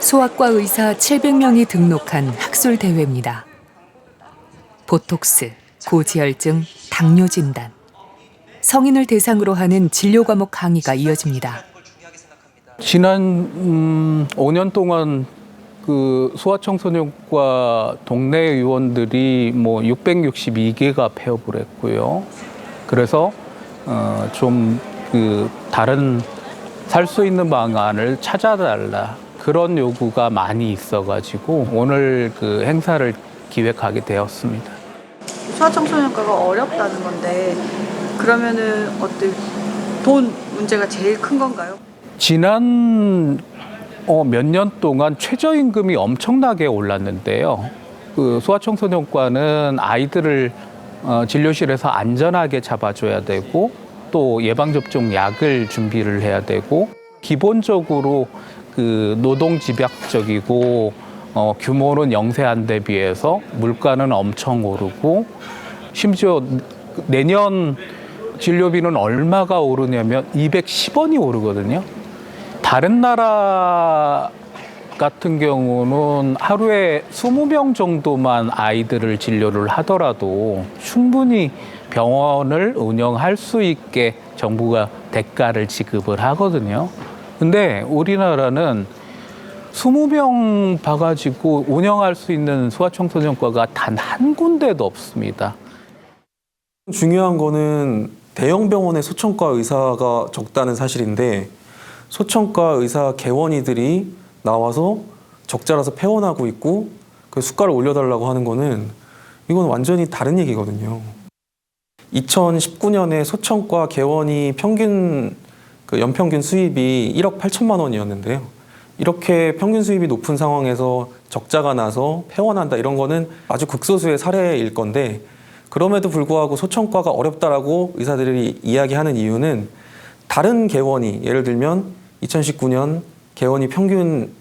소아과 의사 700명이 등록한 학술 대회입니다. 보톡스, 고지혈증, 당뇨 진단. 성인을 대상으로 하는 진료 과목 강의가 이어집니다. 지난 5년 동안 그 소아청소년과 동네 의원들이 뭐 662개가 폐업을 했고요. 그래서 좀 그 다른 살 수 있는 방안을 찾아달라 그런 요구가 많이 있어가지고 오늘 그 행사를 기획하게 되었습니다. 소아청소년과가 어렵다는 건데 그러면은 돈 문제가 제일 큰 건가요? 지난 몇 년 동안 최저임금이 엄청나게 올랐는데요. 그 소아청소년과는 아이들을 진료실에서 안전하게 잡아줘야 되고 또 예방접종 약을 준비를 해야 되고 기본적으로 그 노동집약적이고 규모는 영세한데 비해서 물가는 엄청 오르고 심지어 내년 진료비는 얼마가 오르냐면 210원이 오르거든요. 다른 나라 같은 경우는 하루에 20명 정도만 아이들을 진료를 하더라도 충분히 병원을 운영할 수 있게 정부가 대가를 지급을 하거든요. 근데 우리나라는 20명 봐가지고 운영할 수 있는 소아청소년과가 단 한 군데도 없습니다. 중요한 거는 대형 병원의 소청과 의사가 적다는 사실인데 소청과 의사 개원이들이 나와서 적자라서 폐원하고 있고 그 수가를 올려달라고 하는 거는 이건 완전히 다른 얘기거든요. 2019년에 소청과 개원이 평균 그 연평균 수입이 1억 8천만 원이었는데요. 이렇게 평균 수입이 높은 상황에서 적자가 나서 폐원한다 이런 거는 아주 극소수의 사례일 건데 그럼에도 불구하고 소청과가 어렵다라고 의사들이 이야기하는 이유는 다른 개원이 예를 들면 2019년 개원이 평균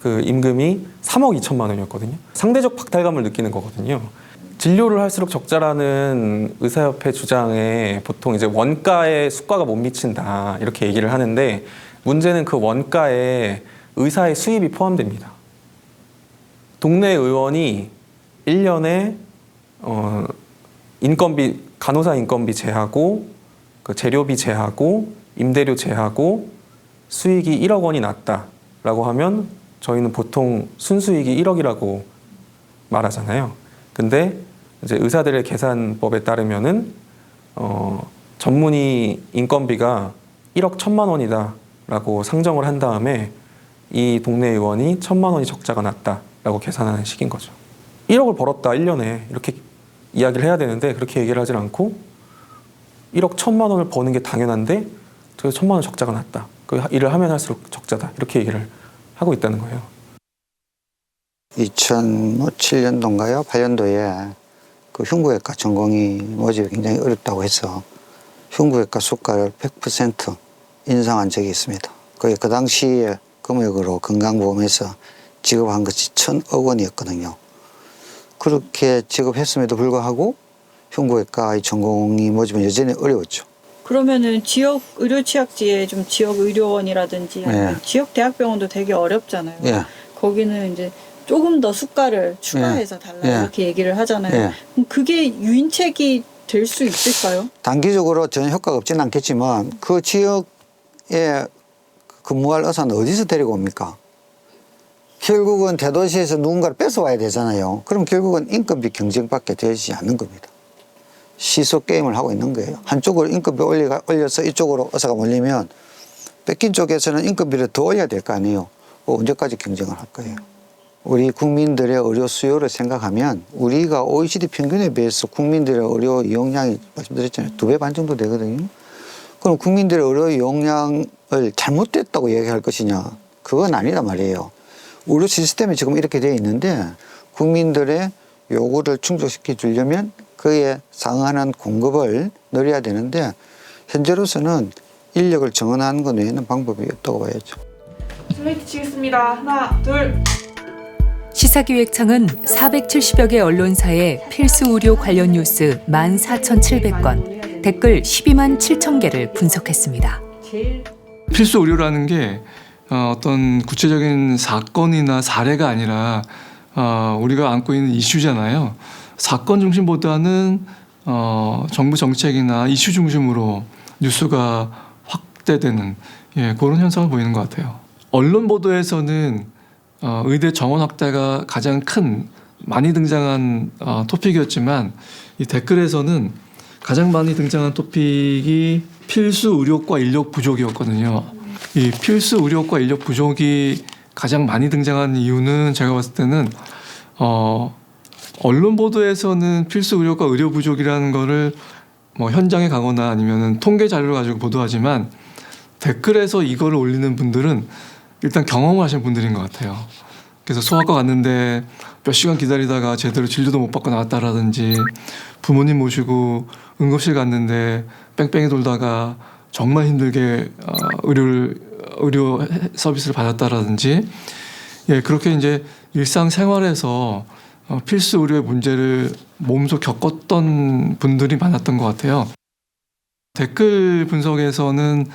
그 임금이 3억 2천만 원이었거든요. 상대적 박탈감을 느끼는 거거든요. 진료를 할수록 적자라는 의사협회 주장에 보통 이제 원가에 수가가 못 미친다 이렇게 얘기를 하는데 문제는 그 원가에 의사의 수입이 포함됩니다. 동네 의원이 1년에 인건비, 간호사 인건비 제하고 그 재료비 제하고 임대료 제하고 수익이 1억 원이 났다라고 하면 저희는 보통 순수익이 1억이라고 말하잖아요. 근데 이제 의사들의 계산법에 따르면은 전문의 인건비가 1억 1천만 원이다라고 상정을 한 다음에 이 동네 의원이 1천만 원이 적자가 났다라고 계산하는 식인 거죠. 1억을 벌었다 1년에 이렇게 이야기를 해야 되는데 그렇게 얘기를 하진 않고 1억 1천만 원을 버는 게 당연한데 저 1천만 원 적자가 났다. 그 일을 하면 할수록 적자다. 이렇게 얘기를 하고 있다는 거예요. 2007년도인가요? 8년도에 그 흉부외과 전공의 모집이 굉장히 어렵다고 해서 흉부외과 수가를 100% 인상한 적이 있습니다. 그 당시에 금액으로 건강보험에서 지급한 것이 1,000억 원이었거든요. 그렇게 지급했음에도 불구하고 흉부외과의 전공의 모집은 여전히 어려웠죠. 그러면은 지역 의료 취약지에 좀 지역 의료원이라든지 아니면 지역 대학병원도 되게 어렵잖아요. 거기는 이제 조금 더 수가를 추가해서 달라 이렇게 얘기를 하잖아요. 그럼 그게 유인책이 될 수 있을까요? 단기적으로 전혀 효과가 없지는 않겠지만 그 지역에 근무할 의사는 어디서 데리고 옵니까? 결국은 대도시에서 누군가를 뺏어와야 되잖아요. 그럼 결국은 인건비 경쟁밖에 되지 않는 겁니다. 시소 게임을 하고 있는 거예요. 한쪽으로 인건비 올려서 이쪽으로 의사가 몰리면 뺏긴 쪽에서는 인건비를 더 올려야 될 거 아니에요. 언제까지 경쟁을 할 거예요. 우리 국민들의 의료 수요를 생각하면 우리가 OECD 평균에 비해서 국민들의 의료 이용량이 말씀드렸잖아요. 2배 반 정도 되거든요. 그럼 국민들의 의료 이용량을 잘못됐다고 얘기할 것이냐? 그건 아니란 말이에요. 의료 시스템이 지금 이렇게 되어 있는데 국민들의 요구를 충족시켜 주려면 그에 상응하는 공급을 늘려야 되는데 현재로서는 인력을 정원하는 것 외에는 방법이 없다고 봐야죠. 슬레이트 치겠습니다. 하나, 둘. 시사기획청은 470여 개 언론사의 필수 의료 관련 뉴스 14,700건, 댓글 12만 7천 개를 분석했습니다. 필수 의료라는 게 어떤 구체적인 사건이나 사례가 아니라 우리가 안고 있는 이슈잖아요. 사건 중심보다는 정부 정책이나 이슈 중심으로 뉴스가 확대되는 그런 현상을 보이는 것 같아요. 언론 보도에서는 의대 정원 확대가 가장 큰 많이 등장한 토픽이었지만 이 댓글에서는 가장 많이 등장한 토픽이 필수 의료과 인력 부족이었거든요. 이 필수 의료과 인력 부족이 가장 많이 등장한 이유는 제가 봤을 때는 언론 보도에서는 필수 의료과 의료 부족이라는 거를 뭐 현장에 가거나 아니면은 통계 자료를 가지고 보도하지만 댓글에서 이거를 올리는 분들은 일단 경험을 하신 분들인 것 같아요. 그래서 소아과 갔는데 몇 시간 기다리다가 제대로 진료도 못 받고 나왔다라든지 부모님 모시고 응급실 갔는데 뺑뺑이 돌다가 정말 힘들게 의료 서비스를 받았다라든지 그렇게 이제 일상생활에서 필수 의료의 문제를 몸소 겪었던 분들이 많았던 것 같아요. 댓글 분석에서는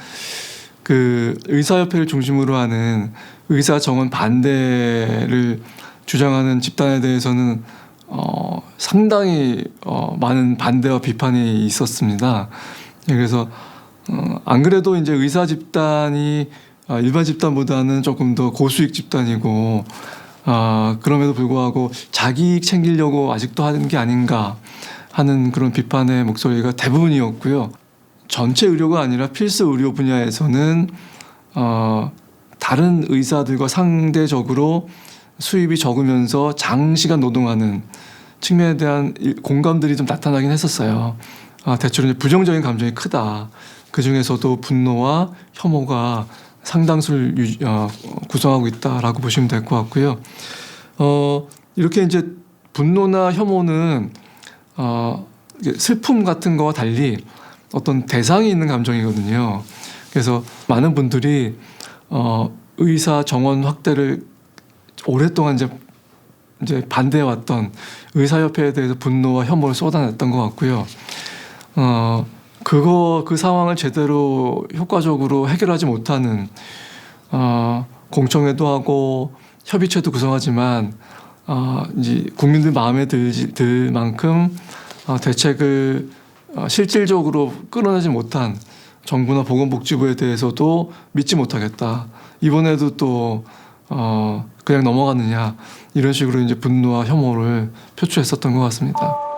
그 의사협회를 중심으로 하는 의사 정원 반대를 주장하는 집단에 대해서는 상당히 많은 반대와 비판이 있었습니다. 그래서 안 그래도 이제 의사 집단이 일반 집단보다는 조금 더 고수익 집단이고 그럼에도 불구하고 자기 이익 챙기려고 아직도 하는 게 아닌가 하는 그런 비판의 목소리가 대부분이었고요. 전체 의료가 아니라 필수 의료 분야에서는 다른 의사들과 상대적으로 수입이 적으면서 장시간 노동하는 측면에 대한 공감들이 좀 나타나긴 했었어요. 대체로 이제 부정적인 감정이 크다. 그 중에서도 분노와 혐오가 상당수를 구성하고 있다라고 보시면 될 것 같고요. 이렇게 이제 분노나 혐오는 슬픔 같은 거와 달리 어떤 대상이 있는 감정이거든요. 그래서 많은 분들이 의사 정원 확대를 오랫동안 이제 반대해왔던 의사협회에 대해서 분노와 혐오를 쏟아냈던 것 같고요. 그 상황을 제대로 효과적으로 해결하지 못하는 공청회도 하고 협의체도 구성하지만 이제 국민들 마음에 들 만큼 대책을 실질적으로 끌어내지 못한 정부나 보건복지부에 대해서도 믿지 못하겠다. 이번에도 또 그냥 넘어갔느냐 이런 식으로 이제 분노와 혐오를 표출했었던 것 같습니다.